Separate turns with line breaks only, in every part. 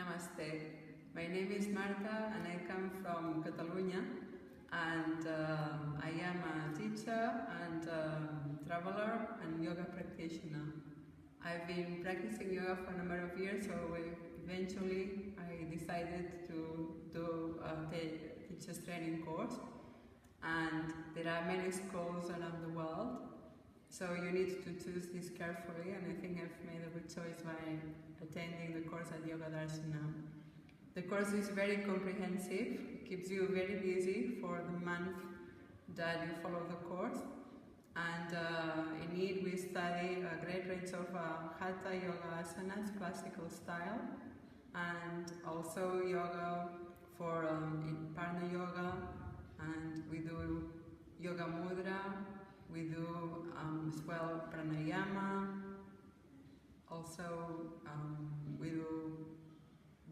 Namaste. My name is Marta and I come from Catalonia, and I am a teacher and traveler and yoga practitioner. I've been practicing yoga for a number of years, so eventually I decided to do a teacher's training course, and there are many schools around the world, so you need to choose this carefully, and I think I've made a good choice by attending the course at Yoga Darshanam. The course is very comprehensive. It keeps you very busy for the month that you follow the course, and in it we study a great range of Hatha Yoga asanas, classical style, and also yoga for Parna Yoga, and we do Yoga Mudra, we do as well Pranayama, also we do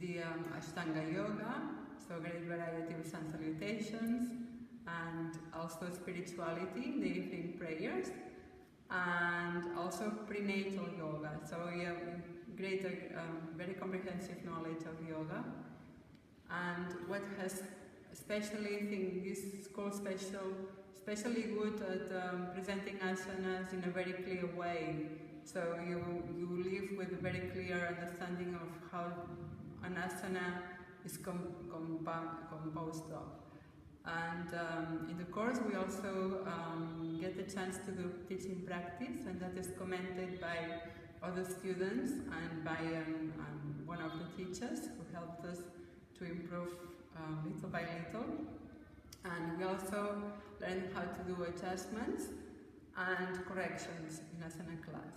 the Ashtanga Yoga, so great variety of sun salutations, and also spirituality, the evening prayers, and also prenatal yoga, so you have greater, very comprehensive knowledge of yoga. And what has especially, I think this school especially good at presenting asanas in a very clear way. So you live with a very clear understanding of how an asana is composed of. And in the course we also get the chance to do teaching practice, and that is commented by other students and by one of the teachers who helped us to improve little by little. And we also learn how to do adjustments and corrections in asana class.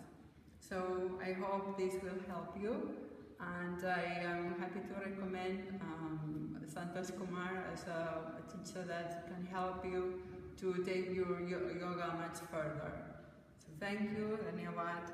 So I hope this will help you, and I am happy to recommend Santosh Kumar as a teacher that can help you to take your yoga much further. So thank you, Dhanyavad.